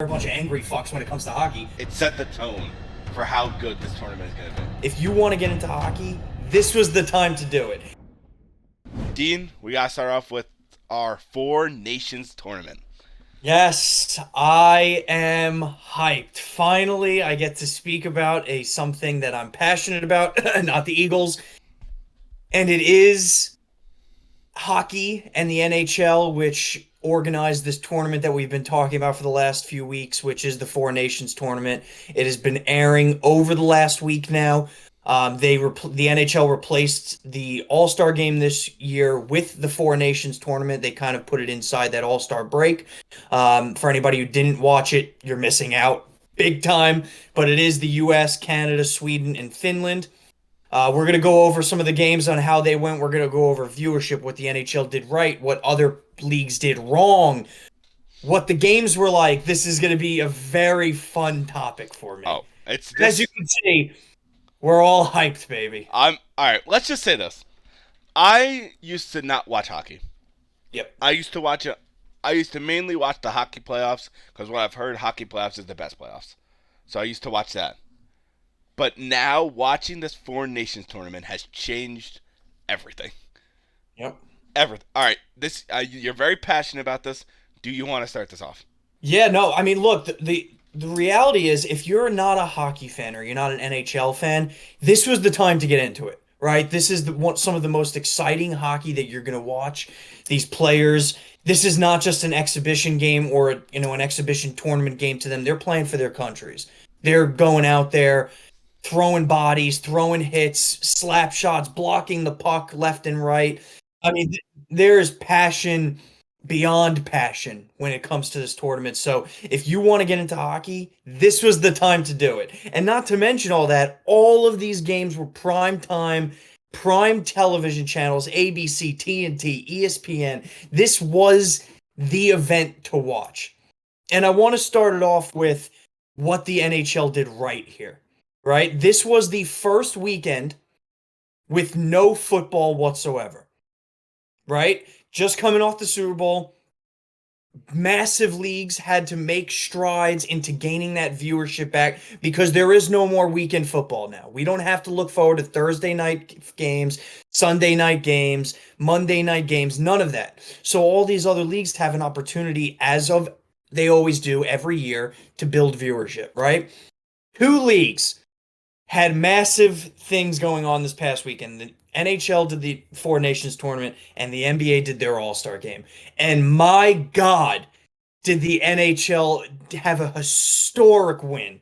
a bunch of angry fucks when it comes to hockey. It set the tone for how good this tournament is going to be. If you want to get into hockey, this was the time to do it. Dean, we got to start off with our Four Nations tournament. Yes, I am hyped. Finally, I get to speak about something that I'm passionate about, not the Eagles. And it is hockey and the NHL, which organized this tournament that we've been talking about for the last few weeks, which is the Four Nations tournament. It has been airing over the last week now. The NHL replaced the All-Star game this year with the Four Nations tournament. They kind of put it inside that All-Star break. For anybody who didn't watch it, you're missing out big time. But it is the U.S., Canada, Sweden, and Finland. We're going to go over some of the games on how they went. We're going to go over viewership, what the NHL did right, what other leagues did wrong, what the games were like. This is going to be a very fun topic for me. As you can see, we're all hyped, baby. All right, let's just say this. I used to not watch hockey. Yep. I used to mainly watch the hockey playoffs because what I've heard, hockey playoffs is the best playoffs. So I used to watch that. But now watching this Four Nations tournament has changed everything. Yep. Everything. All right, you're very passionate about this. Do you want to start this off? Yeah, no. I mean, look, the reality is, if you're not a hockey fan or you're not an NHL fan, this was the time to get into it, right? This is some of the most exciting hockey that you're going to watch. These players, this is not just an exhibition game or an exhibition tournament game to them. They're playing for their countries. They're going out there, throwing bodies, throwing hits, slap shots, blocking the puck left and right. I mean, there's passion beyond passion when it comes to this tournament. So if you want to get into hockey, this was the time to do it. And not to mention all that, all of these games were prime time, prime television channels, ABC, TNT, ESPN. This was the event to watch. And I want to start it off with what the NHL did right here, right? This was the first weekend with no football whatsoever, right? Just coming off the Super Bowl, massive leagues had to make strides into gaining that viewership back because there is no more weekend football now. We don't have to look forward to Thursday night games, Sunday night games, Monday night games, none of that. So all these other leagues have an opportunity, as of they always do every year, to build viewership, right? Two leagues had massive things going on this past weekend. The NHL did the Four Nations tournament, and the NBA did their All-Star game. And my God, did the NHL have a historic win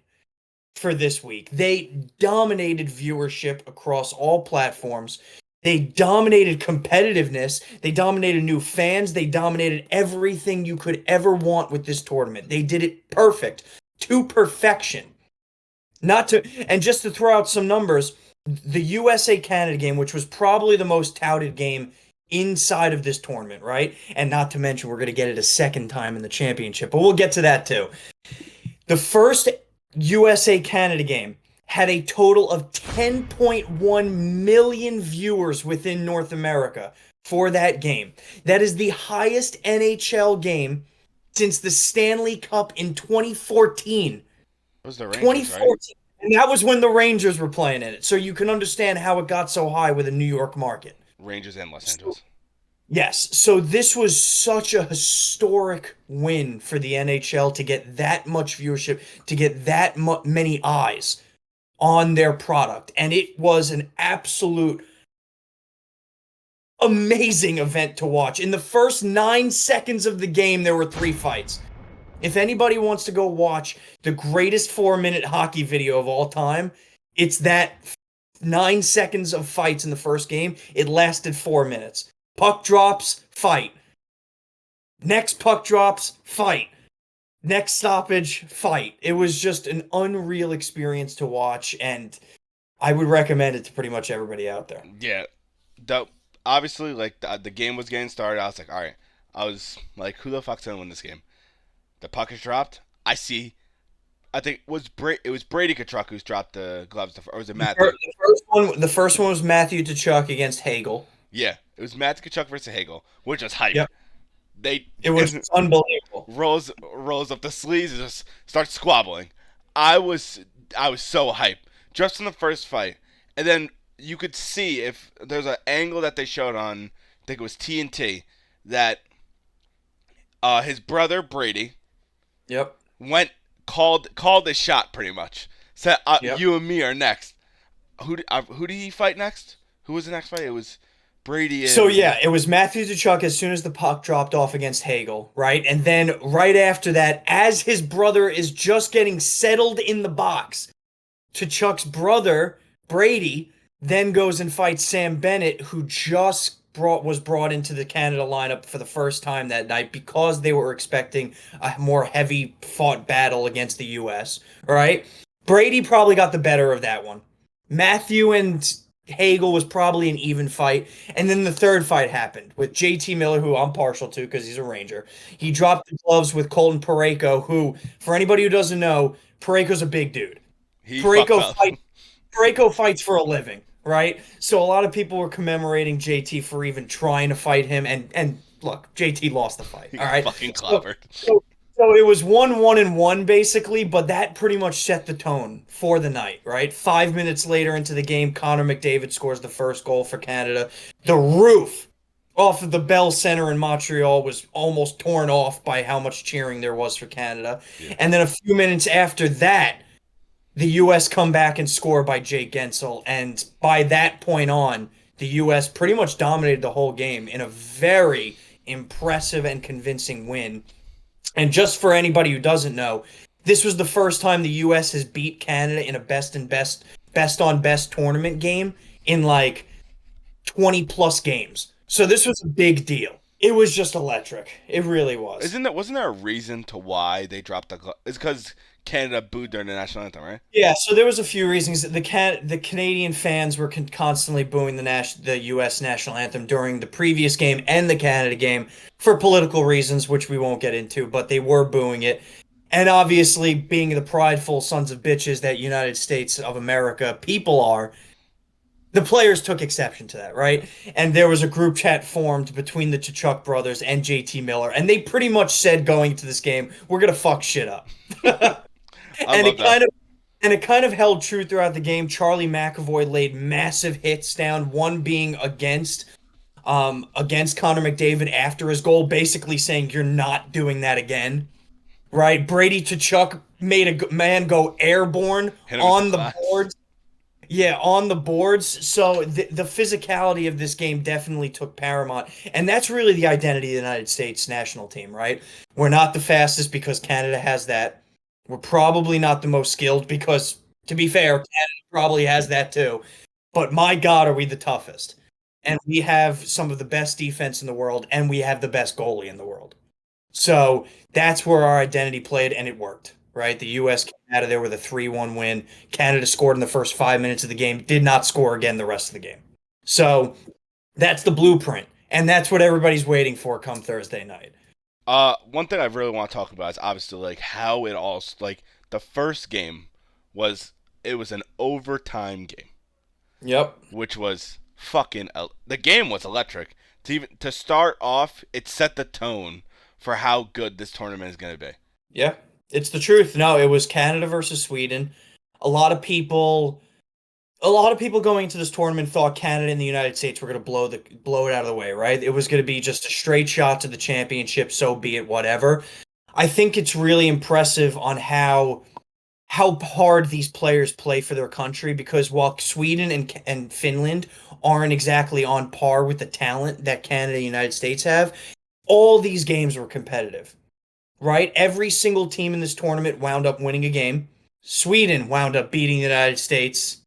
for this week. They dominated viewership across all platforms. They dominated competitiveness. They dominated new fans. They dominated everything you could ever want with this tournament. They did it perfect, to perfection. And just to throw out some numbers, the USA-Canada game, which was probably the most touted game inside of this tournament, right? And not to mention, we're going to get it a second time in the championship, but we'll get to that too. The first USA-Canada game had a total of 10.1 million viewers within North America for that game. That is the highest NHL game since the Stanley Cup in 2014. It was the Rangers, 2014. right? And that was when the Rangers were playing in it. So you can understand how it got so high with the New York market. Rangers and Los Angeles. Yes. So this was such a historic win for the NHL to get that much viewership, to get that many eyes on their product. And it was an absolute amazing event to watch. In the first 9 seconds of the game, there were 3 fights. If anybody wants to go watch the greatest 4-minute hockey video of all time, it's that 9 seconds of fights in the first game. It lasted 4 minutes. Puck drops, fight. Next puck drops, fight. Next stoppage, fight. It was just an unreal experience to watch, and I would recommend it to pretty much everybody out there. Yeah. Obviously, the game was getting started. I was like, all right. I was like, who the fuck's going to win this game? The puck is dropped. I think it was Brady Tkachuk who's dropped the gloves, or was it Matthew? The first one was Matthew Tkachuk against Hagel. Yeah, it was Matthew Tkachuk versus Hagel, which was hype. Yep. It was unbelievable. rolls up the sleeves and just starts squabbling. I was I was so hyped just in the first fight, and then you could see if there's an angle that they showed on, I think it was TNT, that his brother Brady Yep. went called his shot pretty much. Said Yep. you and me are next. Who did he fight next? Who was the next fight? It was Brady So and yeah, it was Matthew Tkachuk as soon as the puck dropped off against Hagel, right? And then right after that, as his brother is just getting settled in the box, Tkachuk's brother, Brady, then goes and fights Sam Bennett, who just was brought into the Canada lineup for the first time that night because they were expecting a more heavy fought battle against the US, right? Brady probably got the better of that one. Matthew and Hagel was probably an even fight. And then the third fight happened with JT Miller, who I'm partial to because he's a Ranger. He dropped the gloves with Colton Parayko, who, for anybody who doesn't know, Parayko's a big dude. he fucked Parayko up. fight Parayko fights for a living, right? So a lot of people were commemorating JT for even trying to fight him, and look, JT lost the fight. He All got right, fucking so clobbered. so, so it was 1-1 basically, but that pretty much set the tone for the night, right? 5 minutes later into the game, Connor McDavid scores the first goal for Canada. The roof off of the Bell Center in Montreal was almost torn off by how much cheering there was for Canada. Yeah. And then a few minutes after that, the U.S. come back and score by Jake Gensel, and by that point on, the U.S. pretty much dominated the whole game in a very impressive and convincing win. And just for anybody who doesn't know, this was the first time the U.S. has beat Canada in a best on best tournament game in like 20 plus games. So this was a big deal. It was just electric. It really was. Wasn't there a reason to why they dropped the? It's because Canada booed during the national anthem, right? Yeah, so there was a few reasons. The Canadian fans were constantly booing the U.S. national anthem during the previous game and the Canada game for political reasons, which we won't get into, but they were booing it. And obviously, being the prideful sons of bitches that United States of America people are, the players took exception to that, right? And there was a group chat formed between the Tkachuk brothers and JT Miller, and they pretty much said going into this game, we're gonna fuck shit up. I And love it that. kind of held true throughout the game. Charlie McAvoy laid massive hits down, one being against Connor McDavid after his goal, basically saying you're not doing that again. Right? Brady Tkachuk made a man go airborne Hit him with the on the glass. boards. Yeah, on the boards. So the physicality of this game definitely took paramount. And that's really the identity of the United States national team, right? We're not the fastest because Canada has that. We're probably not the most skilled because, to be fair, Canada probably has that too. But my God, are we the toughest? And we have some of the best defense in the world, and we have the best goalie in the world. So that's where our identity played, and it worked, right? The U.S. came out of there with a 3-1 win. Canada scored in the first 5 minutes of the game, did not score again the rest of the game. So that's the blueprint, and that's what everybody's waiting for come Thursday night. One thing I really want to talk about is obviously like how it all like the first game was it was an overtime game, Yep. which was the game was electric. To start off, it set the tone for how good this tournament is going to be. Yeah, it's the truth. No, it was Canada versus Sweden. A lot of people going into this tournament thought Canada and the United States were going to blow it out of the way, right? It was going to be just a straight shot to the championship, so be it, whatever. I think it's really impressive on how hard these players play for their country because while Sweden and Finland aren't exactly on par with the talent that Canada and the United States have, all these games were competitive, right? Every single team in this tournament wound up winning a game. Sweden wound up beating the United States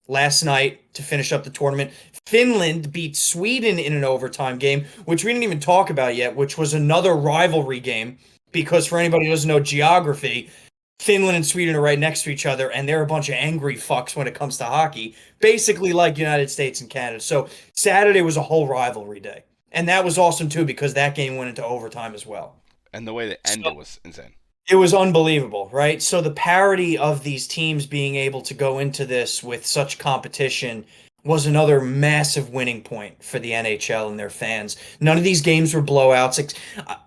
last night to finish up the tournament. Finland beat Sweden in an overtime game, which we didn't even talk about yet, which was another rivalry game because for anybody who doesn't know geography, Finland and Sweden are right next to each other, and they're a bunch of angry fucks when it comes to hockey, basically like United States and Canada. So Saturday was a whole rivalry day. And that was awesome too because that game went into overtime as well. And the way they ended was insane. It was unbelievable, right? So the parity of these teams being able to go into this with such competition was another massive winning point for the NHL and their fans. None of these games were blowouts.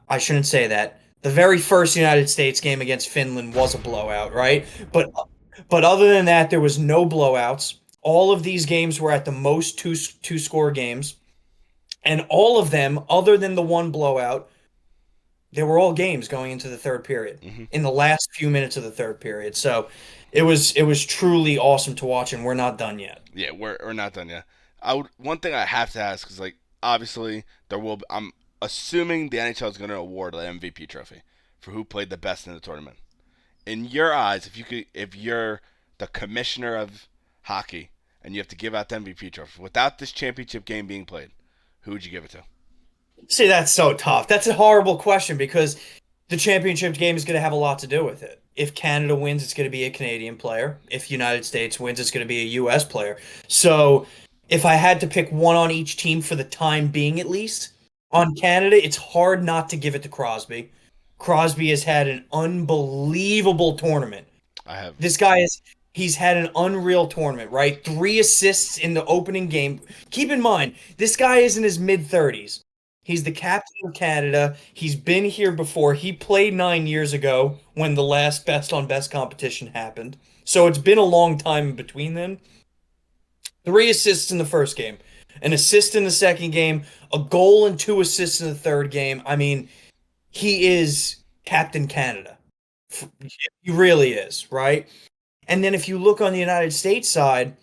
I shouldn't say that. The very first United States game against Finland was a blowout, right? But other than that, there was no blowouts. All of these games were at the most two score games, and all of them, other than the one blowout, they were all games going into the third period Hmm. in the last few minutes of the third period. So it was truly awesome to watch, and we're not done yet. Yeah, we're not done yet. I would one thing I have to ask is like obviously there will be, I'm assuming the NHL is going to award the MVP trophy for who played the best in the tournament. In your eyes, if you're the commissioner of hockey and you have to give out the MVP trophy without this championship game being played, who would you give it to? See, that's so tough. That's a horrible question because the championship game is going to have a lot to do with it. If Canada wins, it's going to be a Canadian player. If United States wins, it's going to be a US player. So, if I had to pick one on each team for the time being, at least, on Canada, it's hard not to give it to Crosby. Crosby has had an unbelievable tournament. I have. This guy is he's had an unreal tournament, right? 3 assists in the opening game. Keep in mind, this guy is in his mid 30s. He's the captain of Canada. He's been here before. He played 9 years ago when the last best on best competition happened. So it's been a long time in between them. 3 assists in the first game, an assist in the second game, a goal and 2 assists in the third game. I mean, he is Captain Canada. He really is, right? And then if you look on the United States side,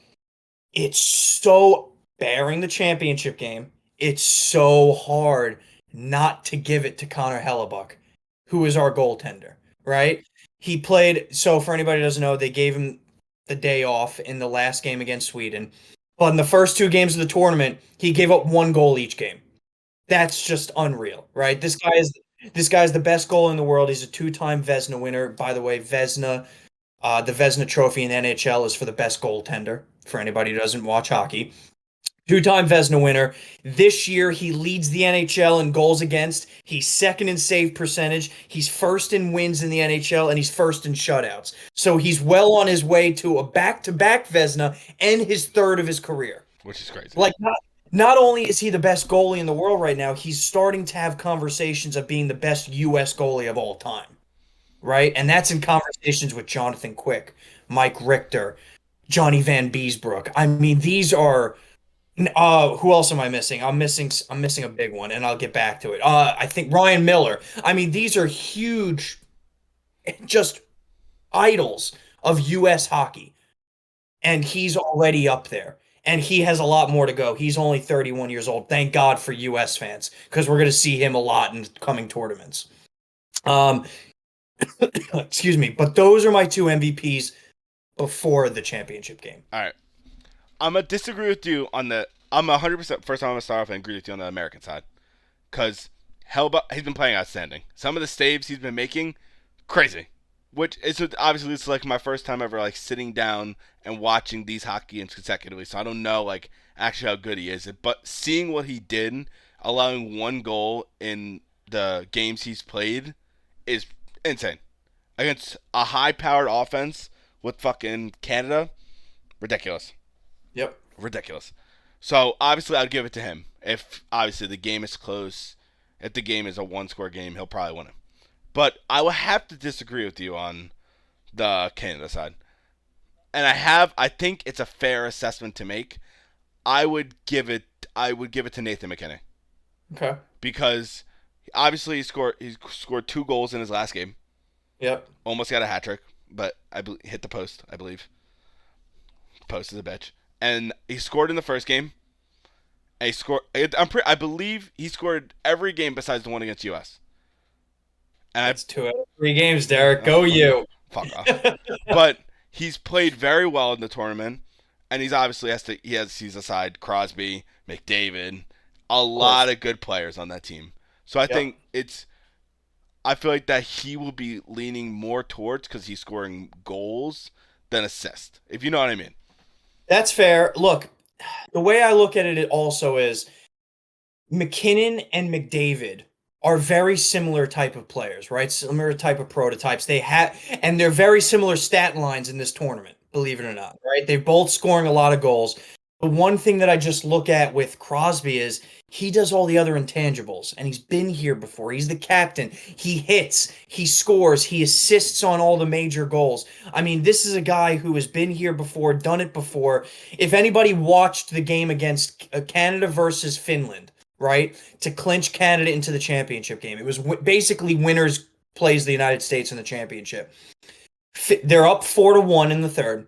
it's so bearing the championship game. It's so hard not to give it to Connor Hellebuck, who is our goaltender, right? He played, so for anybody who doesn't know, they gave him the day off in the last game against Sweden. But in the first 2 games of the tournament, he gave up 1 goal each game. That's just unreal, right? This guy's the best goal in the world. He's a two-time Vezina winner. By the way, the Vezina Trophy in the NHL is for the best goaltender, for anybody who doesn't watch hockey. Two-time Vezina winner. This year, he leads the NHL in goals against. He's second in save percentage. He's first in wins in the NHL, and he's first in shutouts. So he's well on his way to a back-to-back Vezina and his third of his career. Which is crazy. Like, not only is he the best goalie in the world right now, he's starting to have conversations of being the best U.S. goalie of all time, right? And that's in conversations with Jonathan Quick, Mike Richter, Johnny Van Beesbrook. I mean, these are who else am I missing? I'm missing a big one, and I'll get back to it. I think Ryan Miller. I mean, these are huge, just idols of U.S. hockey, and he's already up there. And he has a lot more to go. He's only 31 years old. Thank God for U.S. fans, because we're going to see him a lot in coming tournaments. Um, excuse me, but those are my two MVPs before the championship game. All right. I'm gonna disagree with you on the. I'm 100%. First, I'm gonna start off and agree with you on the American side, because Hellbuck he's been playing outstanding. Some of the saves he's been making, crazy. Which is obviously it's like my first time ever like sitting down and watching these hockey games consecutively. So I don't know like actually how good he is. But seeing what he did, allowing 1 goal in the games he's played, is insane. Against a high-powered offense with fucking Canada, ridiculous. Yep. Ridiculous. So obviously, I'd give it to him. If obviously the game is close, if the game is a one-score game, he'll probably win it. But I will have to disagree with you on the Canada side, and I think it's a fair assessment to make. I would give it to Nathan McKinney Okay. because obviously he scored 2 goals in his last game. Yep. Almost got a hat trick, but hit the post. I believe post is a bitch, and he scored in the first game. And he scored. I believe he scored every game besides the one against US. And That's 2 out of 3 games, Derek. Go fuck, you. fuck off. But he's played very well in the tournament, and he's obviously he's aside Crosby, McDavid, a lot of good players on that team. So I Yep. think I feel like that he will be leaning more towards because he's scoring goals than assists. If you know what I mean. That's fair. Look, the way I look at it also is McKinnon and McDavid are very similar type of players, right? Similar type of prototypes. And they're very similar stat lines in this tournament, believe it or not, right? They're both scoring a lot of goals. The one thing that I just look at with Crosby is he does all the other intangibles, and he's been here before. He's the captain. He hits, he scores, he assists on all the major goals. I mean, this is a guy who has been here before, done it before. If anybody watched the game against Canada versus Finland, right, to clinch Canada into the championship game, it was basically winners plays the United States in the championship. They're up 4-1 in the third.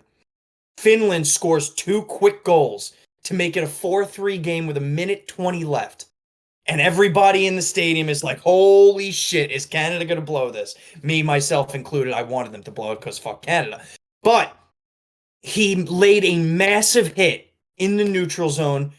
Finland scores two quick goals to make it a 4-3 game with a minute 20 left. And everybody in the stadium is like, holy shit, is Canada going to blow this? Me, myself included, I wanted them to blow it because fuck Canada. But he laid a massive hit in the neutral zone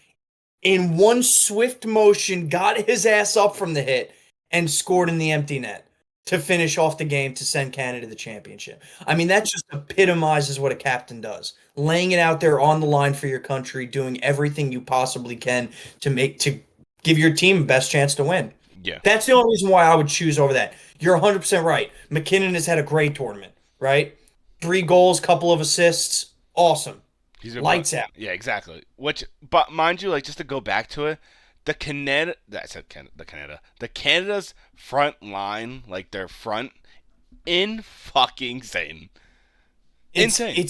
in one swift motion, got his ass up from the hit, and scored in the empty net to finish off the game to send Canada to the championship. I mean, that just epitomizes what a captain does. Laying it out there on the line for your country, doing everything you possibly can to give your team the best chance to win. Yeah. That's the only reason why I would choose over that. You're 100% right. McKinnon has had a great tournament, right? 3 goals, couple of assists. Awesome. Lights out. Yeah, exactly. But mind you, like just to go back to it, the Canada's front line, like their front, fucking insane. Insane.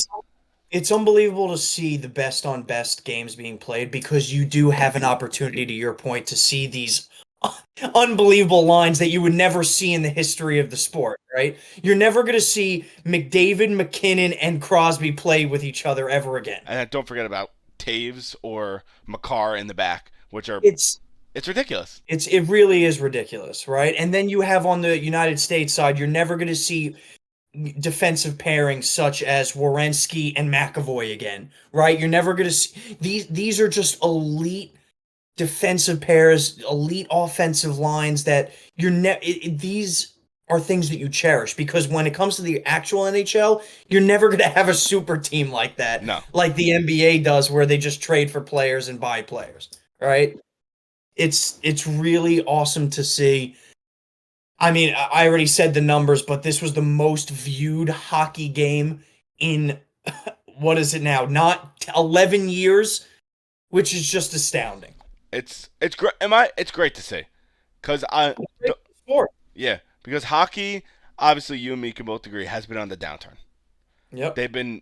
It's unbelievable to see the best on best games being played because you do have an opportunity, to your point, to see these unbelievable lines that you would never see in the history of the sport, right? You're never going to see McDavid, McKinnon, and Crosby play with each other ever again. And don't forget about Taves or Makar in the back, which are It's ridiculous. It really is ridiculous, right? And then you have on the United States side, you're never going to see defensive pairings such as Werenski and McAvoy again, right? You're never going to see these are just elite defensive pairs, elite offensive lines that these are things that you cherish because when it comes to the actual NHL, you're never going to have a super team like that. No. Like the NBA does where they just trade for players and buy players, right? It's really awesome to see. I mean, I already said the numbers, but this was the most viewed hockey game in what is it now? Not 11 years, which is just astounding. It's great. It's great to see, because yeah, because hockey, obviously, you and me can both agree, has been on the downturn. Yep. They've been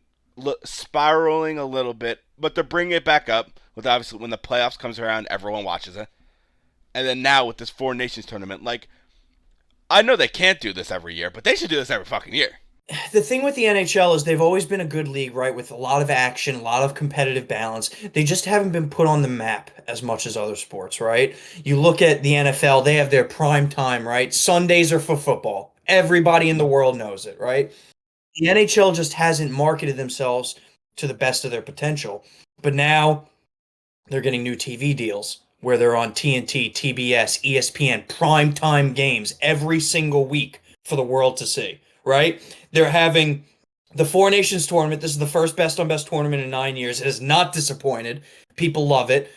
spiraling a little bit, but they're bringing it back up. With obviously when the playoffs comes around, everyone watches it, and then now with this Four Nations tournament, like I know they can't do this every year, but they should do this every fucking year. The thing with the NHL is they've always been a good league, right? With a lot of action, a lot of competitive balance. They just haven't been put on the map as much as other sports, right? You look at the NFL, they have their prime time, right? Sundays are for football. Everybody in the world knows it, right? The NHL just hasn't marketed themselves to the best of their potential. But now they're getting new TV deals where they're on TNT, TBS, ESPN, prime time games every single week for the world to see, right? They're having the Four Nations tournament. This is the first best on best tournament in 9 years. It has not disappointed. People love it.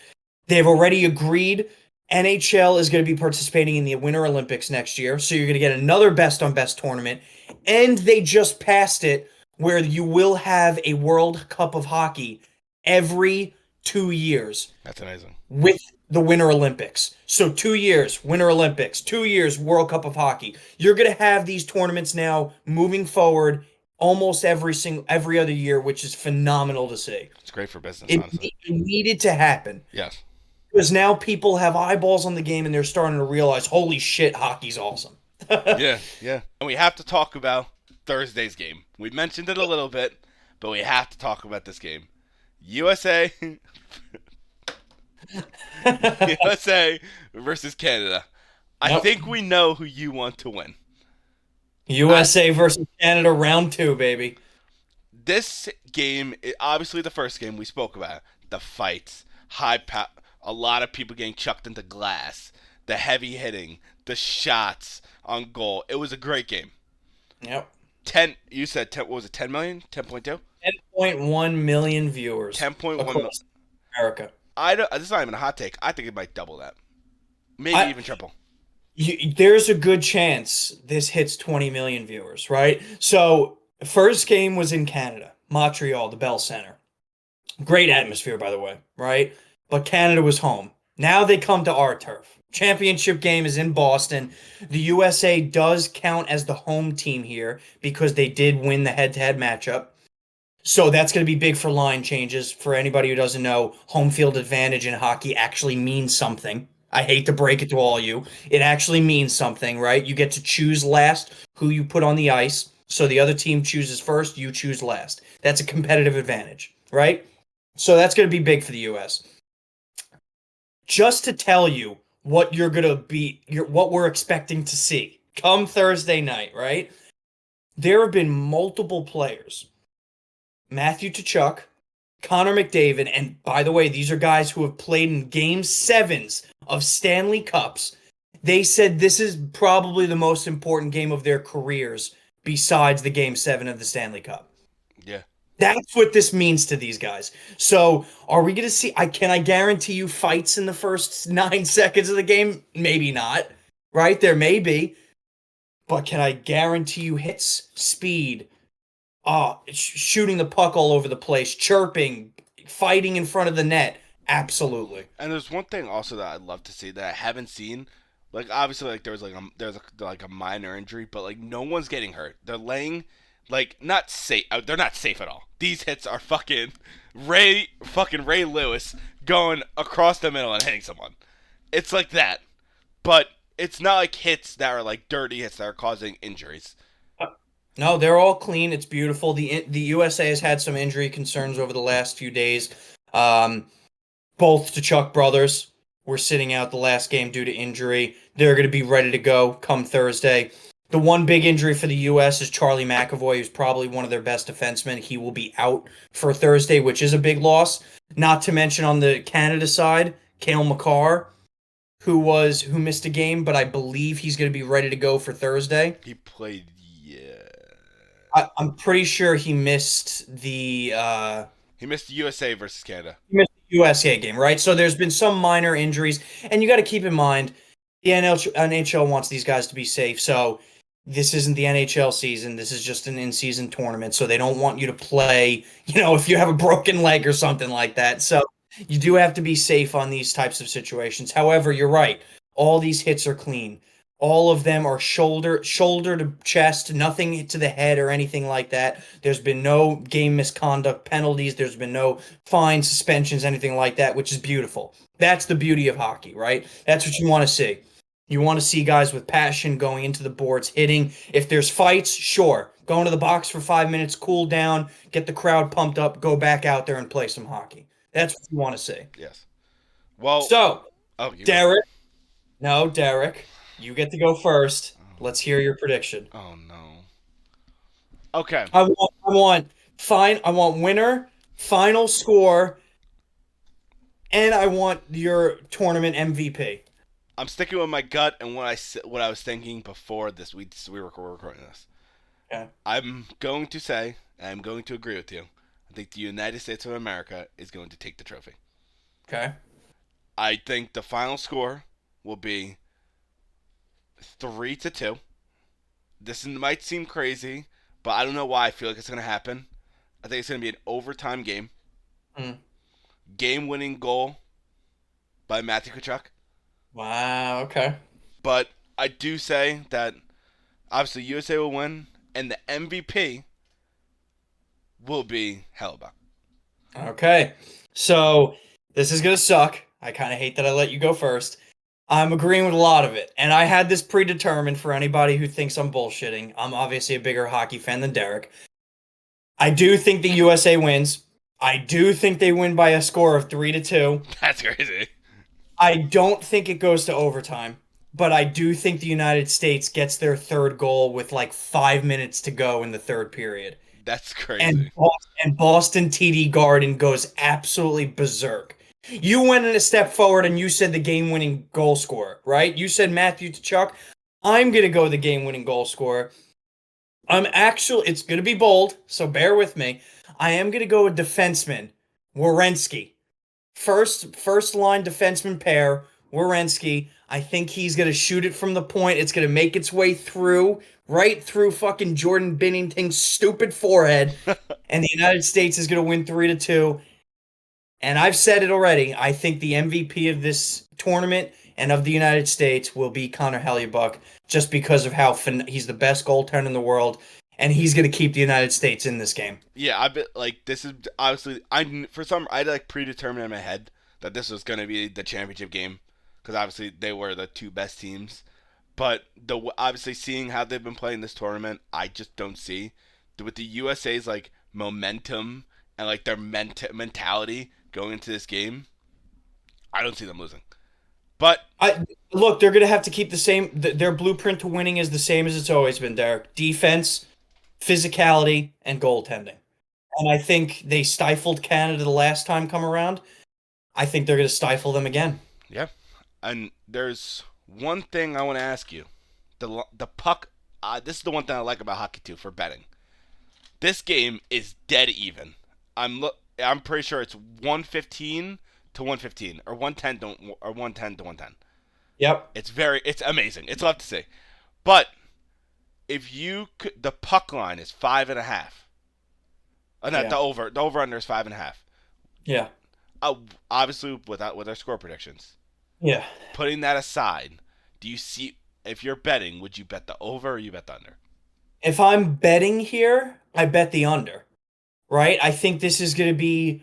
They've already agreed NHL is going to be participating in the Winter Olympics next year. So you're going to get another best on best tournament. And they just passed it where you will have a World Cup of Hockey every 2 years. That's amazing. With the Winter Olympics. So 2 years, Winter Olympics, 2 years, World Cup of Hockey. You're going to have these tournaments now moving forward almost every other year, which is phenomenal to see. It's great for business, honestly. It needed to happen. Yes. Because now people have eyeballs on the game and they're starting to realize, holy shit, hockey's awesome. Yeah. And we have to talk about Thursday's game. We mentioned it a little bit, but we have to talk about this game. USA versus Canada. I think we know who you want to win. USA versus Canada, round 2, baby. This game, obviously the first game we spoke about, the fights, a lot of people getting chucked into glass, the heavy hitting, the shots on goal. It was a great game. Yep. You said 10, what was it, 10 million? 10.2? 10.1 million viewers. 10.1 million. America. This is not even a hot take. I think it might double that. Maybe even triple. There's a good chance this hits 20 million viewers, right? So, first game was in Canada, Montreal, the Bell Center. Great atmosphere, by the way, right? But Canada was home. Now they come to our turf. Championship game is in Boston. The USA does count as the home team here because they did win the head-to-head matchup. So that's going to be big for line changes. For anybody who doesn't know, home field advantage in hockey actually means something. I hate to break it to all you. It actually means something, right? You get to choose last who you put on the ice. So the other team chooses first, you choose last. That's a competitive advantage, right? So that's going to be big for the US. Just to tell you what you're going to be, what we're expecting to see come Thursday night, right? There have been multiple players, Matthew Tkachuk, Connor McDavid, and by the way, these are guys who have played in game sevens of Stanley Cups. They said this is probably the most important game of their careers besides the game seven of the Stanley Cup. Yeah. That's what this means to these guys. So, are we going to see? I guarantee you fights in the first 9 seconds of the game. Maybe not. Right there, may be. But can I guarantee you hits, speed, shooting the puck all over the place, chirping, fighting in front of the net? Absolutely. And there's one thing also that I'd love to see that I haven't seen. Like obviously, like there's like a minor injury, but like no one's getting hurt. They're laying like not safe. They're not safe at all. These hits are fucking Ray Lewis going across the middle and hitting someone. It's like that, but it's not like hits that are like dirty hits that are causing injuries. No, they're all clean. It's beautiful. The USA has had some injury concerns over the last few days. Um, Both the Chuck brothers were sitting out the last game due to injury. They're going to be ready to go come Thursday. The one big injury for the U.S. is Charlie McAvoy, who's probably one of their best defensemen. He will be out for Thursday, which is a big loss. Not to mention on the Canada side, Cale Makar, who missed a game, but I believe he's going to be ready to go for Thursday. He played, yeah. I'm pretty sure he missed the He missed the USA versus Canada. he missed the USA game, right? So there's been some minor injuries, and you got to keep in mind the NHL wants these guys to be safe. So this isn't the NHL season. This is just an in-season tournament. So they don't want you to play, if you have a broken leg or something like that. So you do have to be safe on these types of situations. However, you're right. All these hits are clean. All of them are shoulder to chest, nothing to the head or anything like that. There's been no game misconduct penalties. There's been no fines, suspensions, anything like that, which is beautiful. That's the beauty of hockey, right? That's what you want to see. You want to see guys with passion going into the boards, hitting. If there's fights, sure. Go into the box for 5 minutes, cool down, get the crowd pumped up, go back out there and play some hockey. That's what you want to see. Yes. Well. So, Oh, you. Derek. No, Derek. You get to go first. Let's hear your prediction. Oh no. Okay. I want winner, final score, and I want your tournament MVP. I'm sticking with my gut and what I was thinking before this. We were recording this. Okay. I'm going to say, and I'm going to agree with you. I think the United States of America is going to take the trophy. Okay. I think the final score will be 3-2. This might seem crazy, but I don't know why I feel like it's going to happen. I think it's going to be an overtime game. Mm. Game-winning goal by Matthew Tkachuk. Wow. Okay. But I do say that obviously USA will win, and the MVP will be Hellebuck. Okay. So this is gonna suck. I kind of hate that I let you go first. I'm agreeing with a lot of it, and I had this predetermined for anybody who thinks I'm bullshitting. I'm obviously a bigger hockey fan than Derek. I do think the USA wins. I do think they win by a score of 3-2. That's crazy. I don't think it goes to overtime, but I do think the United States gets their third goal with like 5 minutes to go in the third period. That's And crazy. Boston TD Garden goes absolutely berserk. You went in a step forward and you said the game-winning goal scorer, right? You said Matthew Tkachuk. I'm going to go the game-winning goal scorer. It's going to be bold, so bear with me. I am going to go with defenseman, Werenski. First line defenseman pair, Werenski. I think he's going to shoot it from the point. It's going to make its way through, right through fucking Jordan Binnington's stupid forehead. And the United States is going to win 3-2. And I've said it already. I think the MVP of this tournament and of the United States will be Connor Hellebuyck just because of how he's the best goaltender in the world, and he's going to keep the United States in this game. Yeah, I bet like this is obviously I for some I like predetermined in my head that this was going to be the championship game because obviously they were the two best teams. But the obviously seeing how they've been playing this tournament, I just don't see with the USA's like momentum and like their mentality going into this game. I don't see them losing. But I look, they're going to have to keep the same. Their blueprint to winning is the same as it's always been, Derek. Defense, physicality, and goaltending. And I think they stifled Canada the last time come around. I think they're going to stifle them again. yeah, and there's one thing I want to ask you: the puck. This is the one thing I like about hockey too for betting. This game is dead even. I'm pretty sure it's 115 to 115 or 110 to 110. Yep. It's amazing. It's love to see. But if you could, the puck line is 5.5. Not Yeah. the over under is 5.5. Yeah. Obviously without with our score predictions. Yeah. Putting that aside, do you see if you're betting, would you bet the over or you bet the under? If I'm betting here, I bet the under, right? I think this is going to be.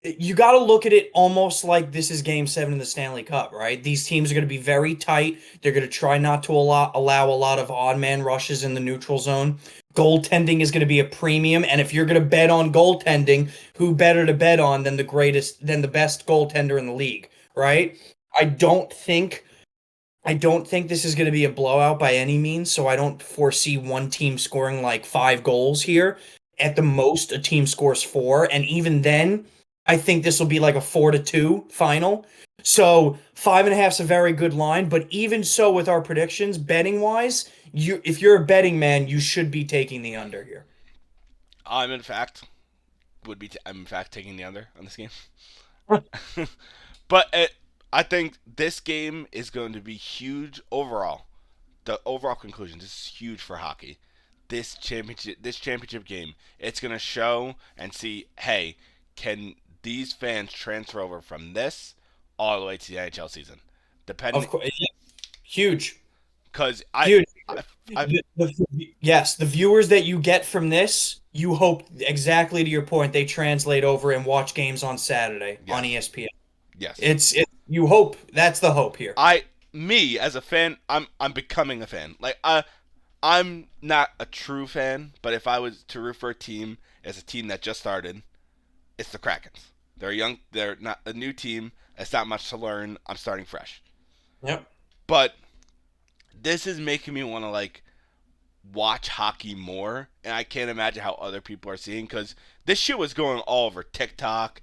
You got to look at it almost like this is Game 7 of the Stanley Cup, right? These teams are going to be very tight. They're going to try not to allow a lot of odd man rushes in the neutral zone. Goaltending is going to be a premium, and if you're going to bet on goaltending, who better to bet on than the best goaltender in the league, right? I don't think I don't think this is going to be a blowout by any means, so I don't foresee one team scoring like 5 goals here. At the most, a team scores 4, and even then, I think this will be like a 4-2 final. So 5.5 is a very good line, but even so, with our predictions, betting wise, if you're a betting man, you should be taking the under here. I'm in fact I'm in fact taking the under on this game. But I think this game is going to be huge overall. The overall conclusion, this is huge for hockey. This championship game, it's going to show and see, hey, can these fans transfer over from this all the way to the NHL season? Of Depending, course, huge. because Huge. I Yes, the viewers that you get from this, you hope exactly to your point they translate over and watch games on Saturday on yes, ESPN. yes. It's you hope that's the hope here. Me as a fan, I'm becoming a fan. Like I'm not a true fan, but if I was to root for a team as a team that just started, it's the Krakens. They're not a new team. It's not much to learn. I'm starting fresh. Yep. But this is making me want to like watch hockey more, and I can't imagine how other people are seeing because this shit was going all over TikTok,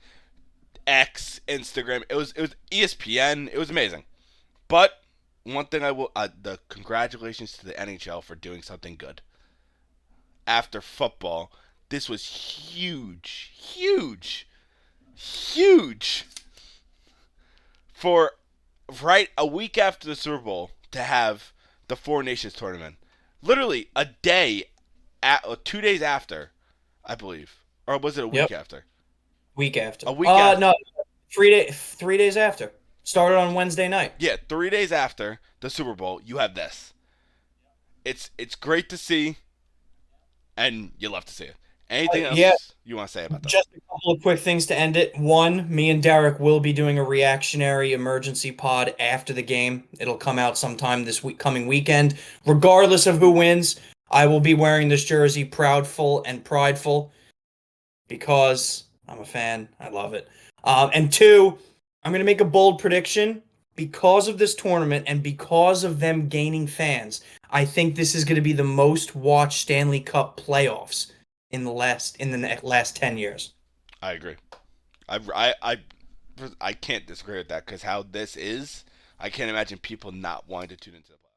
X, Instagram. It was ESPN. It was amazing. But one thing I will the congratulations to the NHL for doing something good after football. This was huge, huge, huge for right a week after the Super Bowl to have the Four Nations tournament. Literally a day, 2 days after, I believe, or was it a week Yep. after? Week after. A week after. No, 3 days after. Started on Wednesday night. Yeah, 3 days after the Super Bowl, you have this. It's great to see, and you love to see it. Anything Yeah, else you want to say about this? just a couple of quick things to end it. One, me and Derek will be doing a reactionary emergency pod after the game. It'll come out sometime this coming weekend. Regardless of who wins, I will be wearing this jersey proudful and prideful because I'm a fan. I love it. And two, I'm going to make a bold prediction because of this tournament and because of them gaining fans. I think this is going to be the most watched Stanley Cup playoffs in the last 10 years. I agree. I can't disagree with that because how this is, I can't imagine people not wanting to tune into the play.